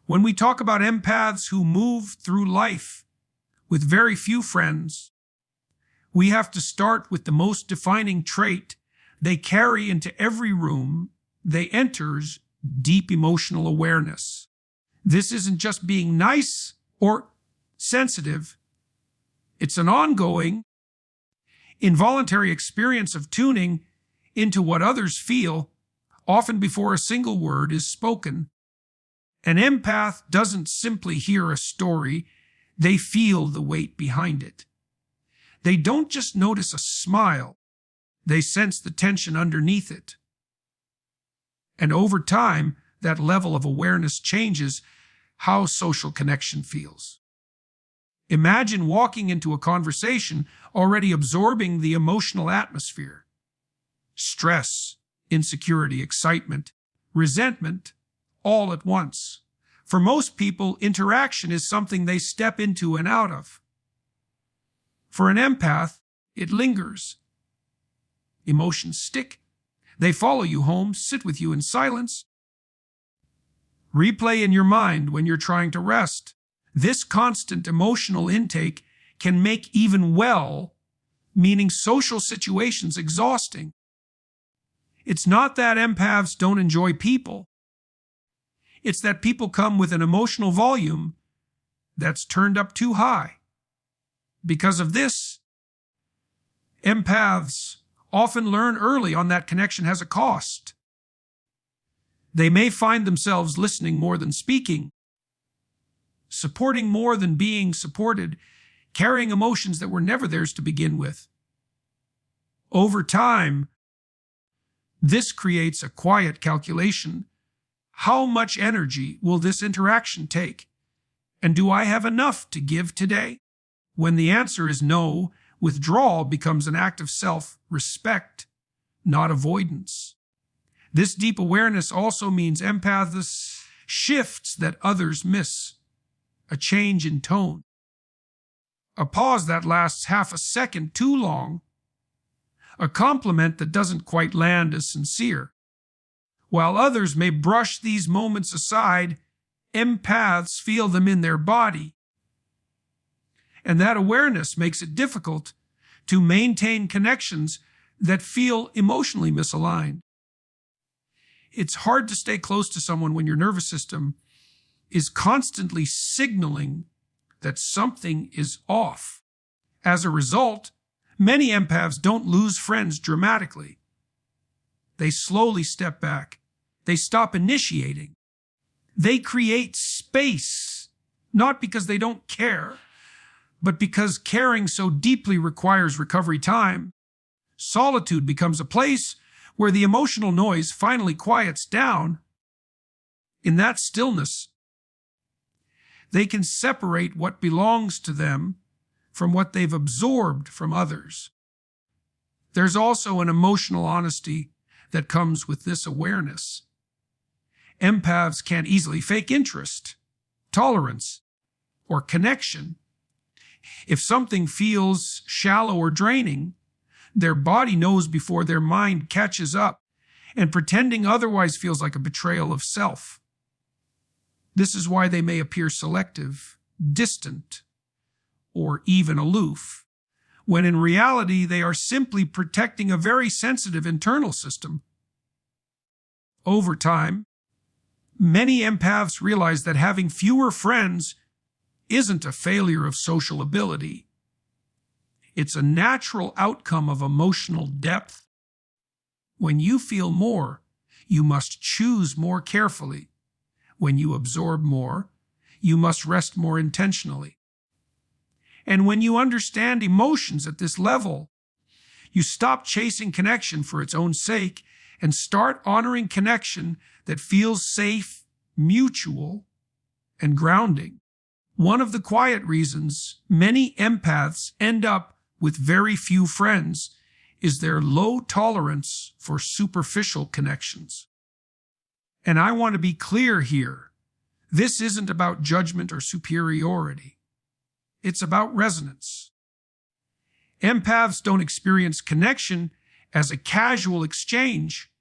When we talk about empaths who move through life with very few friends, we have to start with the most defining trait they carry into every room they enters: deep emotional awareness. This isn't just being nice or sensitive. It's an ongoing, involuntary experience of tuning into what others feel, often before a single word is spoken. An empath doesn't simply hear a story, they feel the weight behind it. They don't just notice a smile, they sense the tension underneath it. And over time, that level of awareness changes how social connection feels. Imagine walking into a conversation already absorbing the emotional atmosphere. Stress, insecurity, excitement, resentment, all at once. For most people, interaction is something they step into and out of. For an empath, it lingers. Emotions stick. They follow you home, sit with you in silence. Replay in your mind when you're trying to rest. This constant emotional intake can make even meaning social situations, exhausting. It's not that empaths don't enjoy people. It's that people come with an emotional volume that's turned up too high. Because of this, empaths often learn early on that connection has a cost. They may find themselves listening more than speaking, supporting more than being supported, carrying emotions that were never theirs to begin with. Over time, this creates a quiet calculation. How much energy will this interaction take? And do I have enough to give today? When the answer is no, withdrawal becomes an act of self-respect, not avoidance. This deep awareness also means empaths shifts that others miss. A change in tone. A pause that lasts half a second too long. A compliment that doesn't quite land as sincere. While others may brush these moments aside, empaths feel them in their body. And that awareness makes it difficult to maintain connections that feel emotionally misaligned. It's hard to stay close to someone when your nervous system is constantly signaling that something is off. As a result, many empaths don't lose friends dramatically. They slowly step back. They stop initiating. They create space, not because they don't care, but because caring so deeply requires recovery time. Solitude becomes a place where the emotional noise finally quiets down. In that stillness, they can separate what belongs to them from what they've absorbed from others. There's also an emotional honesty that comes with this awareness. Empaths can't easily fake interest, tolerance, or connection. If something feels shallow or draining, their body knows before their mind catches up, and pretending otherwise feels like a betrayal of self. This is why they may appear selective, distant, or even aloof, when in reality they are simply protecting a very sensitive internal system. Over time, many empaths realize that having fewer friends isn't a failure of social ability. It's a natural outcome of emotional depth. When you feel more, you must choose more carefully. When you absorb more, you must rest more intentionally. And when you understand emotions at this level, you stop chasing connection for its own sake and start honoring connection that feels safe, mutual, and grounding. One of the quiet reasons many empaths end up with very few friends is their low tolerance for superficial connections. And I want to be clear here. This isn't about judgment or superiority. It's about resonance. Empaths don't experience connection as a casual exchange.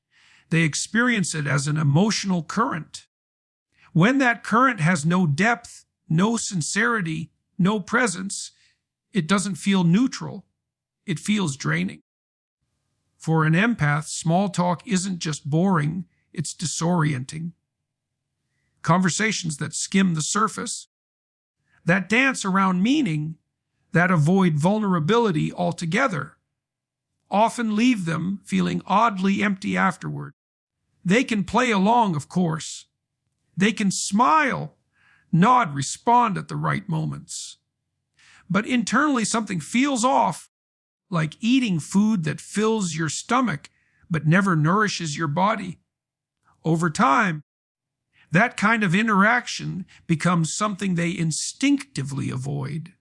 They experience it as an emotional current. When that current has no depth, no sincerity, no presence, it doesn't feel neutral. It feels draining. For an empath, small talk isn't just boring, it's disorienting. Conversations that skim the surface, that dance around meaning, that avoid vulnerability altogether, often leave them feeling oddly empty afterward. They can play along, of course. They can smile, nod, respond at the right moments. But internally something feels off, like eating food that fills your stomach but never nourishes your body. Over time, that kind of interaction becomes something they instinctively avoid.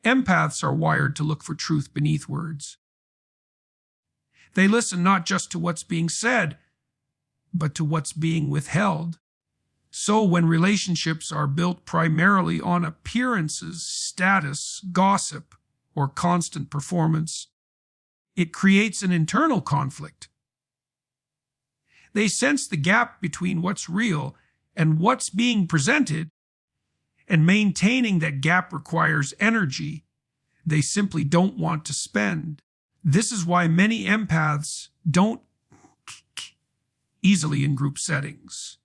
Empaths are wired to look for truth beneath words. They listen not just to what's being said, but to what's being withheld. So when relationships are built primarily on appearances, status, gossip, or constant performance, it creates an internal conflict. They sense the gap between what's real and what's being presented, and maintaining that gap requires energy they simply don't want to spend. This is why many empaths don't easily in group settings.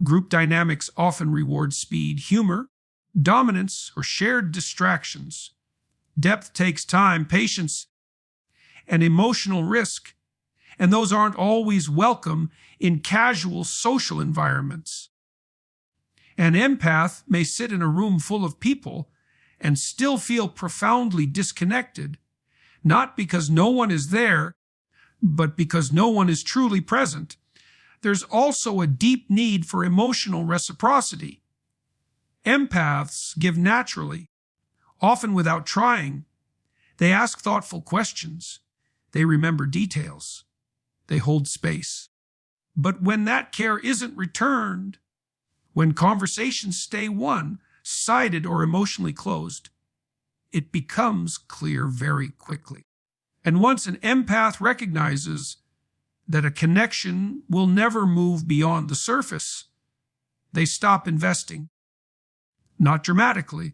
Group dynamics often reward speed, humor, dominance, or shared distractions. Depth takes time, patience, and emotional risk, and those aren't always welcome in casual social environments. An empath may sit in a room full of people and still feel profoundly disconnected, not because no one is there, but because no one is truly present. There's also a deep need for emotional reciprocity. Empaths give naturally, often without trying. They ask thoughtful questions. They remember details. They hold space. But when that care isn't returned, when conversations stay one-sided or emotionally closed, it becomes clear very quickly. And once an empath recognizes that a connection will never move beyond the surface, they stop investing. Not dramatically,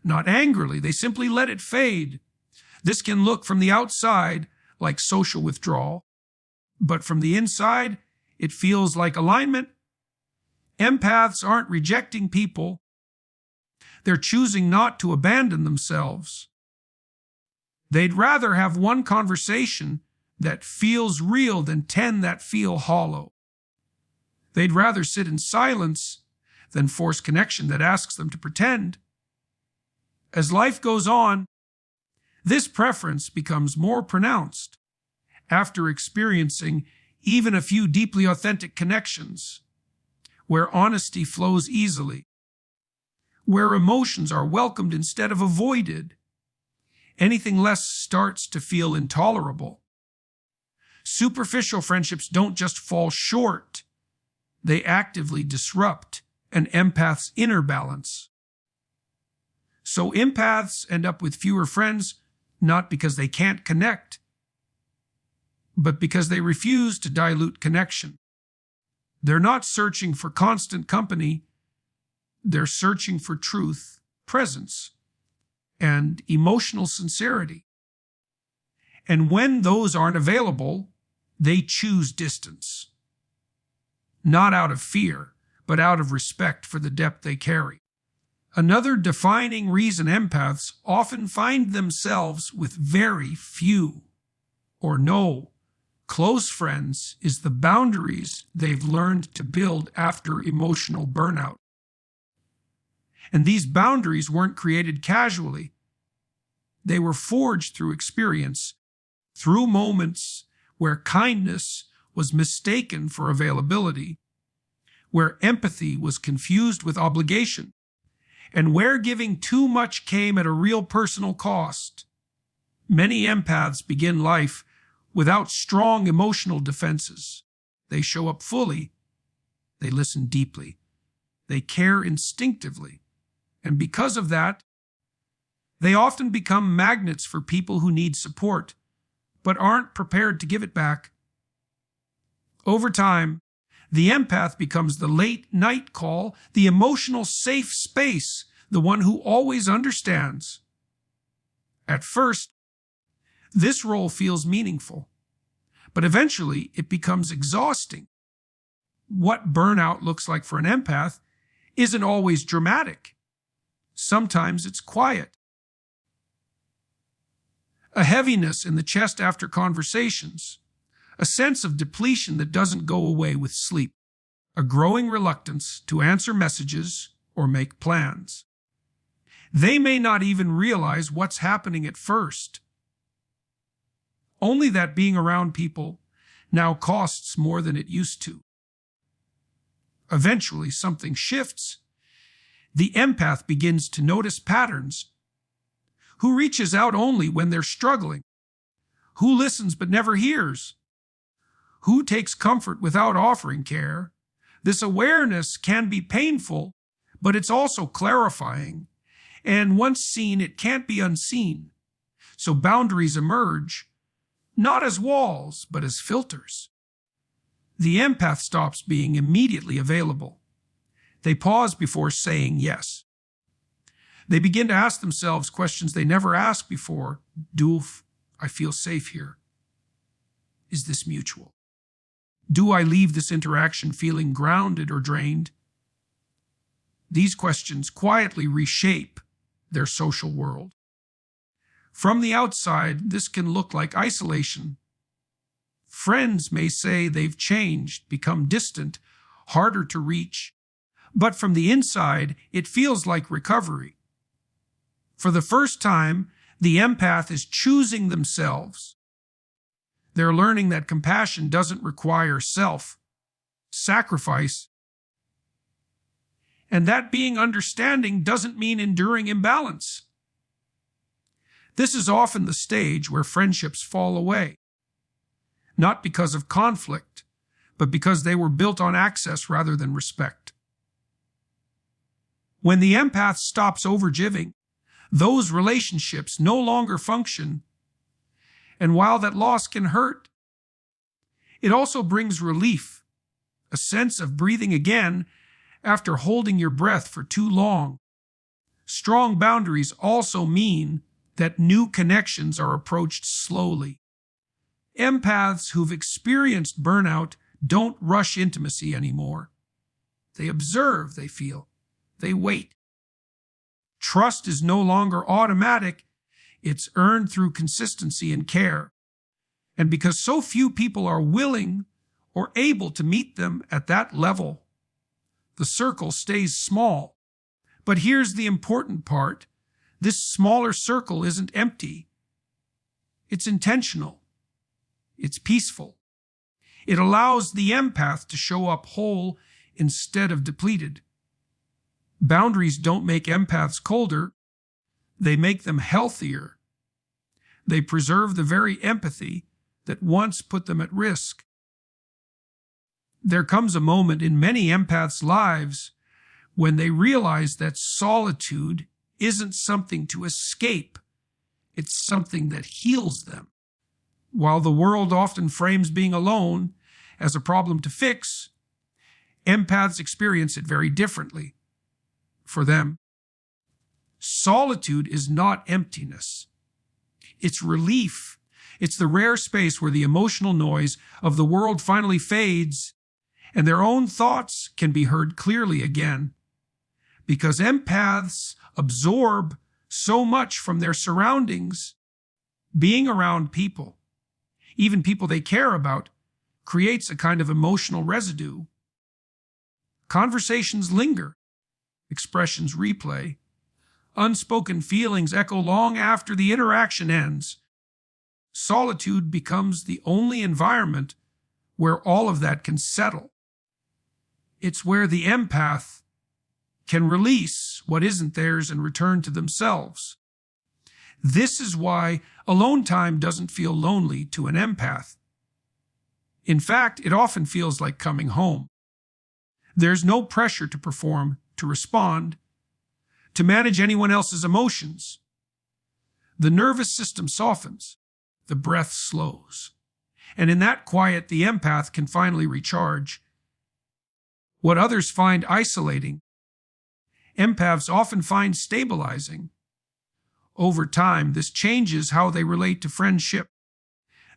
not angrily, they simply let it fade. This can look from the outside like social withdrawal, but from the inside, it feels like alignment. Empaths aren't rejecting people. They're choosing not to abandon themselves. They'd rather have one conversation that feels real than 10 that feel hollow. They'd rather sit in silence than force connection that asks them to pretend. As life goes on, this preference becomes more pronounced after experiencing even a few deeply authentic connections, where honesty flows easily, where emotions are welcomed instead of avoided. Anything less starts to feel intolerable. Superficial friendships don't just fall short, they actively disrupt an empath's inner balance. So empaths end up with fewer friends, not because they can't connect, but because they refuse to dilute connection. They're not searching for constant company. They're searching for truth, presence, and emotional sincerity. And when those aren't available, they choose distance. Not out of fear, but out of respect for the depth they carry. Another defining reason empaths often find themselves with very few or no close friends is the boundaries they've learned to build after emotional burnout. And these boundaries weren't created casually. They were forged through experience, through moments where kindness was mistaken for availability, where empathy was confused with obligation, and where giving too much came at a real personal cost. Many empaths begin life without strong emotional defenses. They show up fully. They listen deeply. They care instinctively. And because of that, they often become magnets for people who need support, but aren't prepared to give it back. Over time, The empath becomes the late night call, the emotional safe space, the one who always understands. At first, this role feels meaningful, but eventually it becomes exhausting. What burnout looks like for an empath isn't always dramatic. Sometimes it's quiet. A heaviness in the chest after conversations, a sense of depletion that doesn't go away with sleep, a growing reluctance to answer messages or make plans. They may not even realize what's happening at first. Only that being around people now costs more than it used to. Eventually, something shifts. The empath begins to notice patterns. Who reaches out only when they're struggling? Who listens but never hears? Who takes comfort without offering care? This awareness can be painful, but it's also clarifying. And once seen, it can't be unseen. So boundaries emerge, not as walls, but as filters. The empath stops being immediately available. They pause before saying yes. They begin to ask themselves questions they never asked before. Do I feel safe here? Is this mutual? Do I leave this interaction feeling grounded or drained? These questions quietly reshape their social world. From the outside, this can look like isolation. Friends may say they've changed, become distant, harder to reach, but from the inside, it feels like recovery. For the first time, the empath is choosing themselves. They're learning that compassion doesn't require self-sacrifice, and that being understanding doesn't mean enduring imbalance. This is often the stage where friendships fall away, not because of conflict, but because they were built on access rather than respect. When the empath stops overgiving, those relationships no longer function. And while that loss can hurt, it also brings relief, a sense of breathing again after holding your breath for too long. Strong boundaries also mean that new connections are approached slowly. Empaths who've experienced burnout don't rush intimacy anymore. They observe, they feel, they wait. Trust is no longer automatic, it's earned through consistency and care. And because so few people are willing or able to meet them at that level, the circle stays small. But here's the important part. This smaller circle isn't empty. It's intentional. It's peaceful. It allows the empath to show up whole instead of depleted. Boundaries don't make empaths colder. They make them healthier. They preserve the very empathy that once put them at risk. There comes a moment in many empaths' lives when they realize that solitude isn't something to escape. It's something that heals them. While the world often frames being alone as a problem to fix, empaths experience it very differently. For them, solitude is not emptiness. It's relief. It's the rare space where the emotional noise of the world finally fades and their own thoughts can be heard clearly again. Because empaths absorb so much from their surroundings, being around people, even people they care about, creates a kind of emotional residue. Conversations linger. Expressions replay. Unspoken feelings echo long after the interaction ends. Solitude becomes the only environment where all of that can settle. It's where the empath can release what isn't theirs and return to themselves. This is why alone time doesn't feel lonely to an empath. In fact, it often feels like coming home. There's no pressure to perform, to respond, to manage anyone else's emotions. The nervous system softens, the breath slows, and in that quiet, the empath can finally recharge. What others find isolating, empaths often find stabilizing. Over time, this changes how they relate to friendship.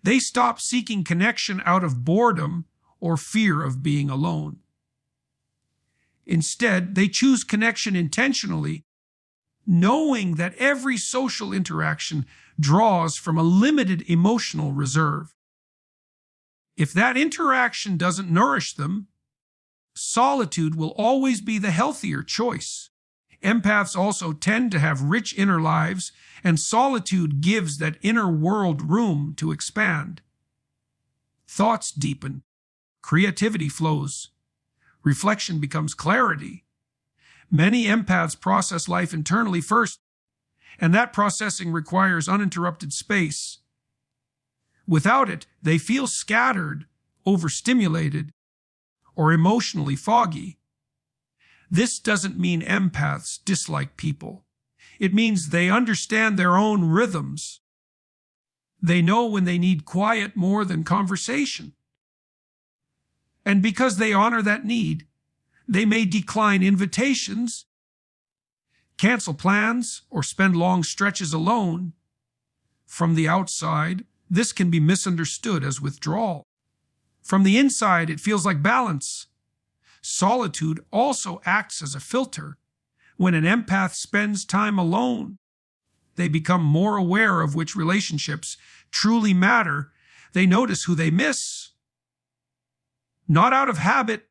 They stop seeking connection out of boredom or fear of being alone. Instead, they choose connection intentionally, knowing that every social interaction draws from a limited emotional reserve. If that interaction doesn't nourish them, solitude will always be the healthier choice. Empaths also tend to have rich inner lives, and solitude gives that inner world room to expand. Thoughts deepen, creativity flows, reflection becomes clarity. Many empaths process life internally first, and that processing requires uninterrupted space. Without it, they feel scattered, overstimulated, or emotionally foggy. This doesn't mean empaths dislike people. It means they understand their own rhythms. They know when they need quiet more than conversation. And because they honor that need, they may decline invitations, cancel plans, or spend long stretches alone. From the outside, this can be misunderstood as withdrawal. From the inside, it feels like balance. Solitude also acts as a filter. When an empath spends time alone, they become more aware of which relationships truly matter. They notice who they miss, not out of habit,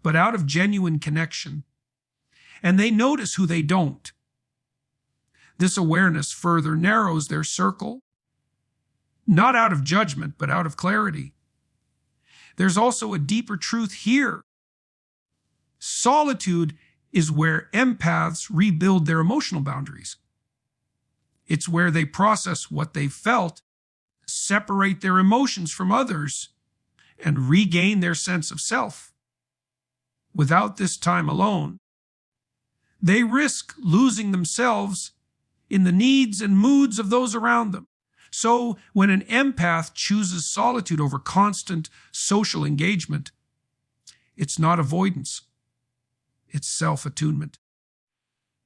but out of genuine connection. And they notice who they don't. This awareness further narrows their circle, not out of judgment, but out of clarity. There's also a deeper truth here. Solitude is where empaths rebuild their emotional boundaries. It's where they process what they felt, separate their emotions from others, and regain their sense of self. Without this time alone, they risk losing themselves in the needs and moods of those around them. So when an empath chooses solitude over constant social engagement, it's not avoidance. It's self-attunement.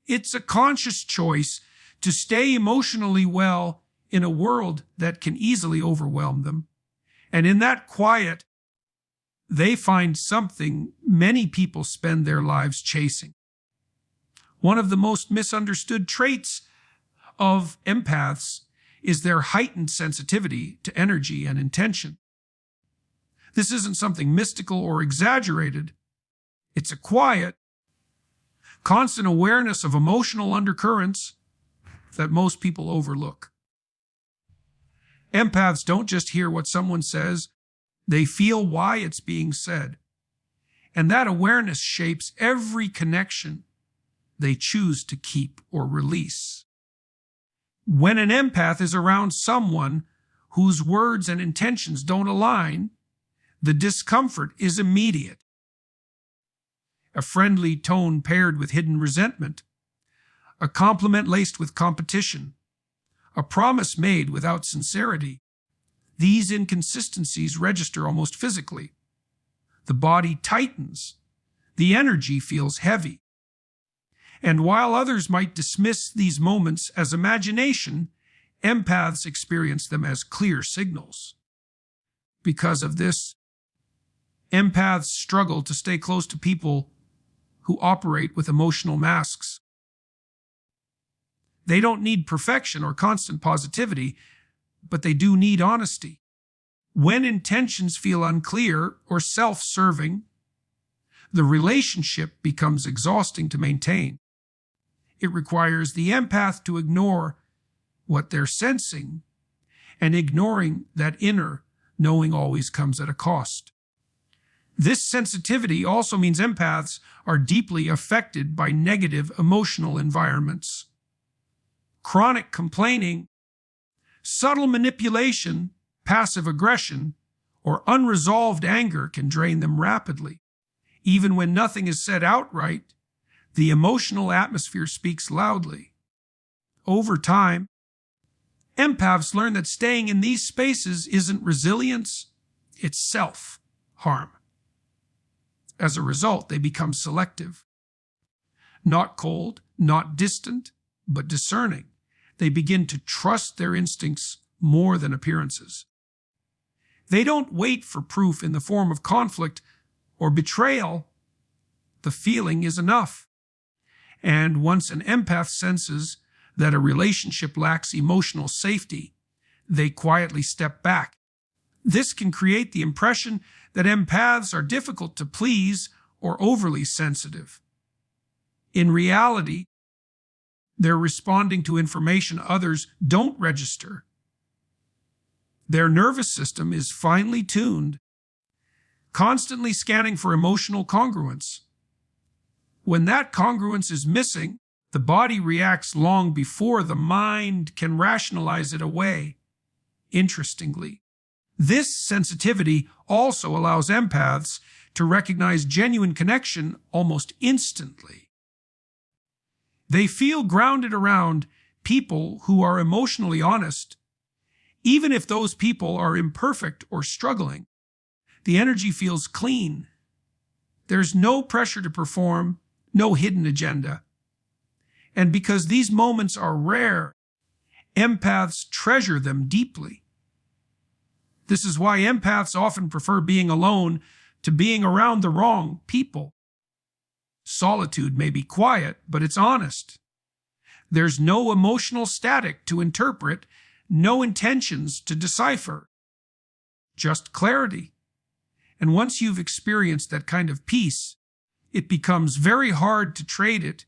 It's a conscious choice to stay emotionally well in a world that can easily overwhelm them. And in that quiet, they find something many people spend their lives chasing. One of the most misunderstood traits of empaths is their heightened sensitivity to energy and intention. This isn't something mystical or exaggerated. It's a quiet, constant awareness of emotional undercurrents that most people overlook. Empaths don't just hear what someone says, they feel why it's being said. And that awareness shapes every connection they choose to keep or release. When an empath is around someone whose words and intentions don't align, the discomfort is immediate. A friendly tone paired with hidden resentment, a compliment laced with competition, a promise made without sincerity. These inconsistencies register almost physically. The body tightens, the energy feels heavy. And while others might dismiss these moments as imagination, empaths experience them as clear signals. Because of this, empaths struggle to stay close to people who operate with emotional masks. They don't need perfection or constant positivity, but they do need honesty. When intentions feel unclear or self-serving, the relationship becomes exhausting to maintain. It requires the empath to ignore what they're sensing, and ignoring that inner knowing always comes at a cost. This sensitivity also means empaths are deeply affected by negative emotional environments. Chronic complaining, subtle manipulation, passive aggression, or unresolved anger can drain them rapidly. Even when nothing is said outright, the emotional atmosphere speaks loudly. Over time, empaths learn that staying in these spaces isn't resilience, it's self-harm. As a result, they become selective. Not cold, not distant, but discerning. They begin to trust their instincts more than appearances. They don't wait for proof in the form of conflict or betrayal. The feeling is enough. And once an empath senses that a relationship lacks emotional safety, they quietly step back. This can create the impression that empaths are difficult to please or overly sensitive. In reality, they're responding to information others don't register. Their nervous system is finely tuned, constantly scanning for emotional congruence. When that congruence is missing, the body reacts long before the mind can rationalize it away. Interestingly, this sensitivity also allows empaths to recognize genuine connection almost instantly. They feel grounded around people who are emotionally honest, even if those people are imperfect or struggling. The energy feels clean. There's no pressure to perform, no hidden agenda. And because these moments are rare, empaths treasure them deeply. This is why empaths often prefer being alone to being around the wrong people. Solitude may be quiet, but it's honest. There's no emotional static to interpret, no intentions to decipher. Just clarity. And once you've experienced that kind of peace, it becomes very hard to trade it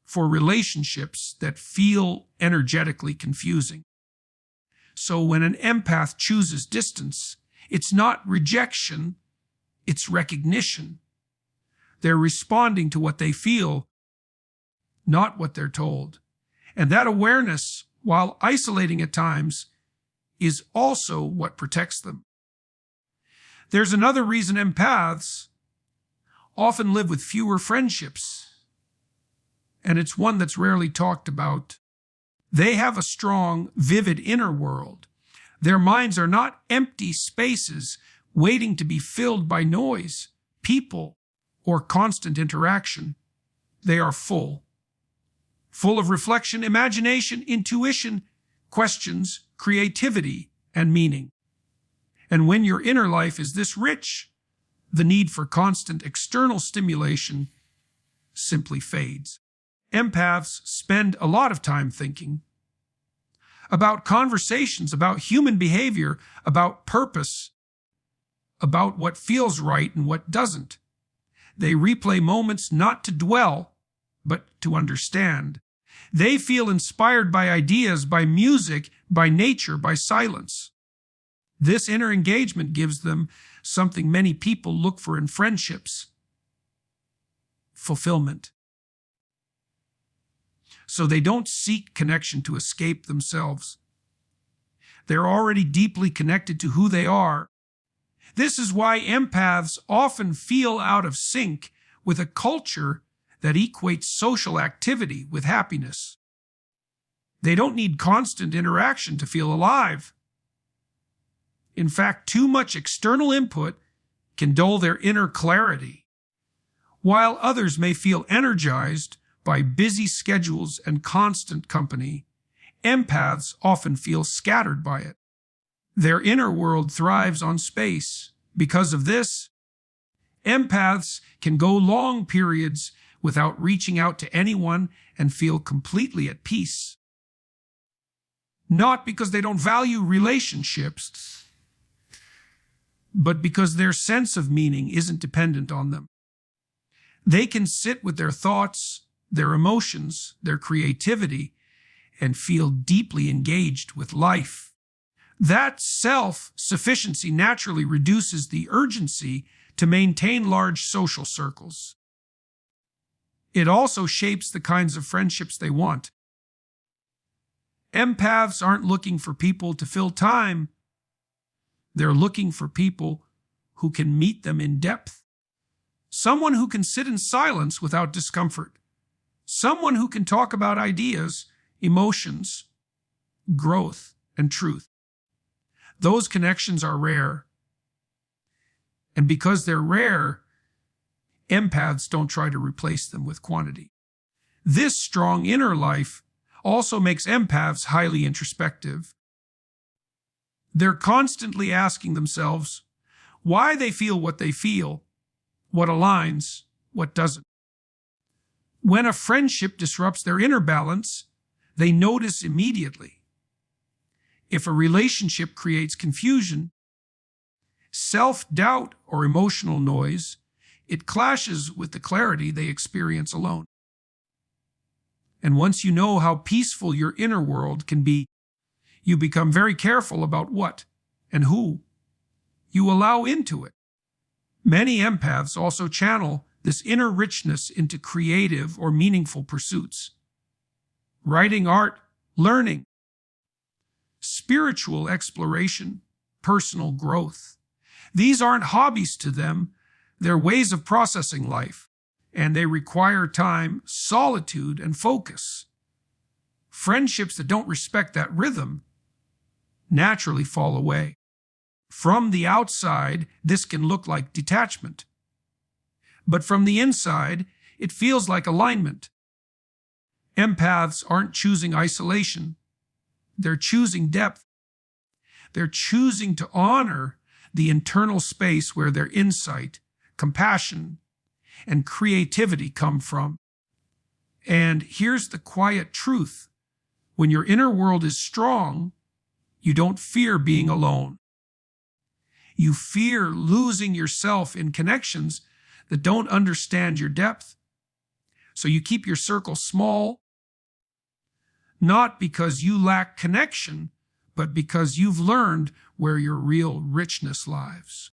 for relationships that feel energetically confusing. So when an empath chooses distance, it's not rejection, it's recognition. They're responding to what they feel, not what they're told. And that awareness, while isolating at times, is also what protects them. There's another reason empaths often live with fewer friendships, and it's one that's rarely talked about. They have a strong, vivid inner world. Their minds are not empty spaces waiting to be filled by noise, people, or constant interaction. They are full of reflection, imagination, intuition, questions, creativity, and meaning. And when your inner life is this rich, the need for constant external stimulation simply fades. Empaths spend a lot of time thinking about conversations, about human behavior, about purpose, about what feels right and what doesn't. They replay moments not to dwell, but to understand. They feel inspired by ideas, by music, by nature, by silence. This inner engagement gives them something many people look for in friendships: fulfillment. So they don't seek connection to escape themselves. They're already deeply connected to who they are. This is why empaths often feel out of sync with a culture that equates social activity with happiness. They don't need constant interaction to feel alive. In fact, too much external input can dull their inner clarity. While others may feel energized by busy schedules and constant company, empaths often feel scattered by it. Their inner world thrives on space. Because of this, empaths can go long periods without reaching out to anyone and feel completely at peace. Not because they don't value relationships, but because their sense of meaning isn't dependent on them. They can sit with their thoughts, their emotions, their creativity, and feel deeply engaged with life. That self-sufficiency naturally reduces the urgency to maintain large social circles. It also shapes the kinds of friendships they want. Empaths aren't looking for people to fill time. They're looking for people who can meet them in depth. Someone who can sit in silence without discomfort. Someone who can talk about ideas, emotions, growth, and truth. Those connections are rare. And because they're rare, Empaths don't try to replace them with quantity. This strong inner life also makes empaths highly introspective. They're constantly asking themselves why they feel, what aligns, what doesn't. When a friendship disrupts their inner balance, they notice immediately. If a relationship creates confusion, self-doubt, or emotional noise, it clashes with the clarity they experience alone. And once you know how peaceful your inner world can be, you become very careful about what and who you allow into it. Many empaths also channel this inner richness into creative or meaningful pursuits. Writing, art, learning, spiritual exploration, personal growth. These aren't hobbies to them, they're ways of processing life, and they require time, solitude, and focus. Friendships that don't respect that rhythm naturally fall away. From the outside, this can look like detachment. But from the inside, it feels like alignment. Empaths aren't choosing isolation. They're choosing depth. They're choosing to honor the internal space where their insight, compassion, and creativity come from. And here's the quiet truth. When your inner world is strong, you don't fear being alone. You fear losing yourself in connections that don't understand your depth. So you keep your circle small, not because you lack connection, but because you've learned where your real richness lies.